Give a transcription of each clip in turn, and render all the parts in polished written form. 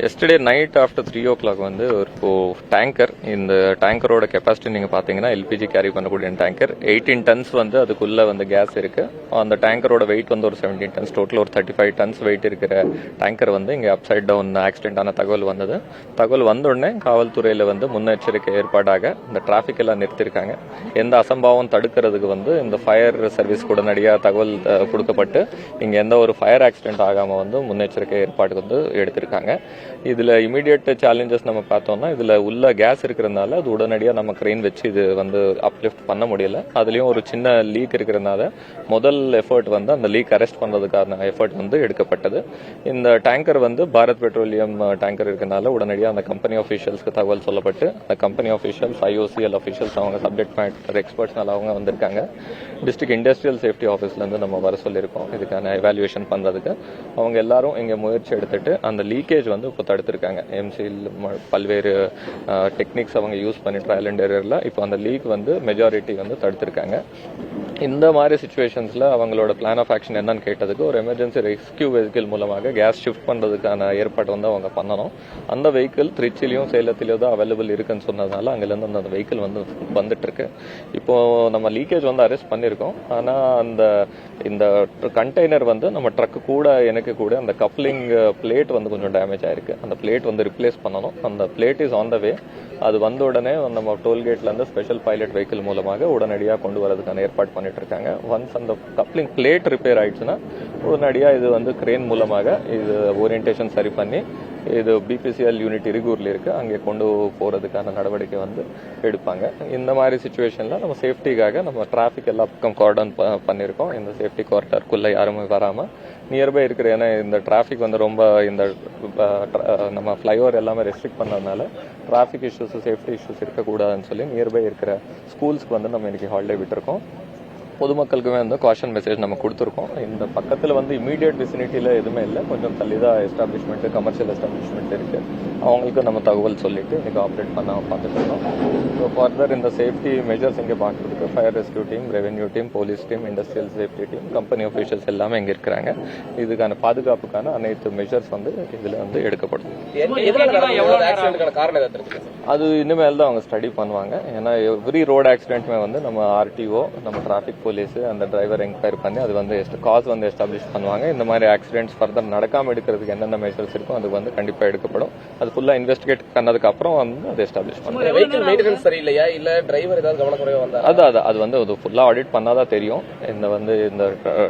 Yesterday night after 3 o'clock வந்து ஒரு tanker, இந்த டேங்கரோட கெப்பாசிட்டி நீங்கள் பார்த்தீங்கன்னா எல்பிஜி கேரி பண்ணக்கூடிய டேங்கர் 18 tons வந்து அதுக்குள்ளே வந்து கேஸ் இருக்குது. அந்த டேங்கரோட வெயிட் வந்து ஒரு 17 tons, டோட்டல் ஒரு 35 tons வெயிட் இருக்கிற டேங்கர் வந்து இங்கே அப்சைட் டவுன் ஆக்சிடென்ட் ஆன தகவல் வந்தது. தகவல் வந்தோடனே காவல்துறையில் வந்து முன்னெச்சரிக்கை ஏற்பாடாக இந்த டிராஃபிக் எல்லாம் நிறுத்திருக்காங்க. எந்த அசம்பாவம் தடுக்கிறதுக்கு வந்து இந்த ஃபயர் சர்வீஸ் உடனடியாக தகவல் கொடுக்கப்பட்டு இங்கே எந்த ஒரு ஃபயர் ஆக்சிடென்ட் ஆகாமல் வந்து முன்னெச்சரிக்கை ஏற்பாடு வந்து எடுத்திருக்காங்க. இதில் இமீடியட் சேலஞ்சஸ் நம்ம பார்த்தோம்னா, இதில் உள்ள கேஸ் இருக்கிறதுனால அது உடனடியாக நம்ம கிரெயின் வச்சு இது வந்து அப்லிஃப்ட் பண்ண முடியல. அதுலேயும் ஒரு சின்ன லீக் இருக்கிறதுனால முதல் எஃபர்ட் வந்து அந்த லீக் அரெஸ்ட் பண்ணுறதுக்கான எஃபர்ட் வந்து எடுக்கப்பட்டது. இந்த டேங்கர் வந்து பாரத் பெட்ரோலியம் டேங்கர் இருக்கிறதுனால உடனடியாக அந்த கம்பெனி ஆஃபீஷியல்ஸ்க்கு தகவல் சொல்லப்பட்டு அந்த கம்பெனி ஆஃபீஷியல்ஸ், ஐஓசிஎல் ஆஃபீஷியல்ஸ், அவங்க சப்ஜெக்ட் மேட்டர் எக்ஸ்பர்ட்ஸ்னால அவங்க வந்திருக்காங்க. டிஸ்ட்ரிக்ட் இண்டஸ்ட்ரியல் சேஃப்டி ஆஃபீஸ்லேருந்து நம்ம வர சொல்லியிருக்கோம் இதுக்கான எவாலுவேஷன் பண்ணுறதுக்கு. அவங்க எல்லாரும் இங்கே முயற்சி எடுத்துட்டு அந்த லீக்கேஜ் வந்து இப்போ தடுத்திருக்காங்க. எம்சியில் பல்வேறு டெக்னிக்ஸ் அவங்க யூஸ் பண்ணி ட்ரையல் அண்ட் எரரில் இப்போ அந்த லீக் வந்து மெஜாரிட்டி வந்து தடுத்திருக்காங்க. இந்த மாதிரி சுச்சுவேஷன்ஸில் அவங்களோட பிளான் ஆஃப் ஆக்ஷன் என்னன்னு கேட்டதுக்கு, ஒரு எமர்ஜென்சி ரெஸ்கியூ வெஹிக்கிள் மூலமாக கேஸ் ஷிஃப்ட் பண்ணுறதுக்கான ஏற்பாடு வந்து அவங்க பண்ணணும். அந்த வெஹிக்கிள் திருச்சிலையும் சேலத்திலையும் தான் அவைலபிள் இருக்குன்னு சொன்னதுனால அங்கேருந்து அந்த வெஹிக்கிள் வந்து வந்துட்டு இருக்கு. இப்போ நம்ம லீக்கேஜ் வந்து அரெஸ்ட் பண்ணியிருக்கோம். ஆனால் இந்த கண்டெய்னர் வந்து நம்ம ட்ரக்கு கூட எனக்கு கூட அந்த கப்ளிங் பிளேட் வந்து கொஞ்சம் டேமேஜ் ஆயிருக்கு. அந்த பிளேட் வந்து ரிப்ளேஸ் பண்ணணும். அந்த பிளேட் இஸ் ஆன் த வே. அது வந்த உடனே நம்ம டோல்கேட்லேருந்து ஸ்பெஷல் பைலட் வெஹிக்கிள் மூலமாக உடனடியாக கொண்டு வரதுக்கான ஏற்பாடு பண்ணிட்டு இருக்காங்க. ஒன்ஸ் அந்த கப்ளிங் பிளேட் ரிப்பேர் ஆயிடுச்சுன்னா உடனடியாக இது வந்து கிரெயின் மூலமாக இது ஓரியன்டேஷன் சரி பண்ணி இது பிபிசிஎல் யூனிட் இருகூரில் இருக்கு, அங்கே கொண்டு போகிறதுக்கான நடவடிக்கை வந்து எடுப்பாங்க. இந்த மாதிரி சுச்சுவேஷனில் நம்ம சேஃப்டிக்காக நம்ம டிராஃபிக் எல்லா பக்கம் கார்டன் பண்ணியிருக்கோம். இந்த சேஃப்டி காரிடார்க்குள்ளே யாருமே வராமல் நியர்பை இருக்கிற, ஏன்னா இந்த டிராஃபிக் வந்து ரொம்ப இந்த நம்ம ஃப்ளைஓவர் எல்லாமே ரெஸ்ட்ரிக்ட் பண்ணதுனால டிராஃபிக் இஷ்யூஸ், சேஃப்டி இஷ்யூஸ் இருக்கக்கூடாதுன்னு சொல்லி நியர்பை இருக்கிற ஸ்கூல்ஸ்க்கு வந்து நம்ம இன்னைக்கு ஹாலிடே விட்டுருக்கோம். பொதுமக்களுக்குமே வந்து காஷன் மெசேஜ் நம்ம கொடுத்துருக்கோம். இந்த பக்கத்தில் வந்து இமீடியட் விசினிட்டியில் எதுவுமே இல்லை, கொஞ்சம் தள்ளி தான் எஸ்டாப்ளிஷ்மெண்ட்டு, கமர்ஷியல் எஸ்டாப்ளிஷ்மெண்ட் இருக்குது. அவங்களுக்கு நம்ம தகவல் சொல்லிட்டு இன்றைக்கி ஆப்ரேட் பண்ண பார்த்துட்டு இருக்கோம். ஸோ ஃபர்தர் இந்த சேஃப்டி மெஜர்ஸ் இங்கே பார்க்குறதுக்கு fire rescue team, revenue team, police team, industrial safety team, company officials எல்லாமே இங்கே இருக்கிறாங்க. இதுக்கான பாதுகாப்புக்கான அனைத்து மெஷர்ஸ் வந்து இதில் வந்து எடுக்கப்படும். அது இனிமேல் தான் அவங்க ஸ்டடி பண்ணுவாங்க. ஏன்னா எவ்ரி ரோடு ஆக்சிடென்ட்மே வந்து நம்ம ஆர்டிஓ, நம்ம டிராஃபிக் போலீஸ் அந்த டிரைவர் என்கொயரி பண்ணி அது வந்து காஸ் வந்து எஸ்டாப்ளிஷ் பண்ணுவாங்க. இந்த மாதிரி ஆக்சிடென்ட்ஸ் ஃபர்தர் நடக்காமல் எடுக்கிறதுக்கு என்னென்ன மெஷர்ஸ் இருக்கும் அது வந்து கண்டிப்பாக எடுக்கப்படும். அது ஃபுல்லாக இன்வெஸ்டிகேட் பண்ணதுக்கு அப்புறம் வந்து அதை எஸ்டாப்ளிஷ் பண்ணுவாங்க. வெஹிக்கிள் மெயின்டெனன்ஸ் சரியில்லையா, இல்ல டிரைவர் ஏதாவது கவனக்குறைவா வந்தா? அது வந்து அது ஃபுல்லாக ஆடிட் பண்ணாதான் தெரியும். இந்த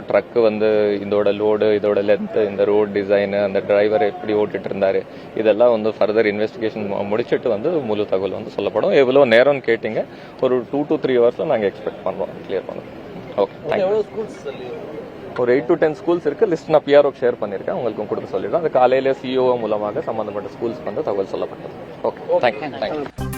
ட்ரக் வந்து இதோட லோடு, இதோட லென்த், இந்த ரோட் டிசைனு, அந்த டிரைவர் எப்படி ஓட்டிட்டு இருந்தாரு, இதெல்லாம் வந்து ஃபர்தர் இன்வெஸ்டிகேஷன் முடிச்சுட்டு வந்து முழு தகவல் வந்து சொல்லப்படும். எவ்வளோ நேரம்னு கேட்டீங்க, ஒரு 2 to 3 hours நாங்கள் எக்ஸ்பெக்ட் பண்ணுறோம் கிளியர் பண்ணுறோம். ஓகே, ஒரு 8 to 10 ஸ்கூல்ஸ் இருக்கு. லிஸ்ட் நான் பிஆர்ஓக்கு ஷேர் பண்ணியிருக்கேன், உங்களுக்கும் கொடுத்து சொல்லிடுறேன். அது காலையில சிஓ மூலமாக சம்பந்தப்பட்ட ஸ்கூல்ஸ் வந்து தகவல் சொல்லப்பட்டது. Okay, thank you.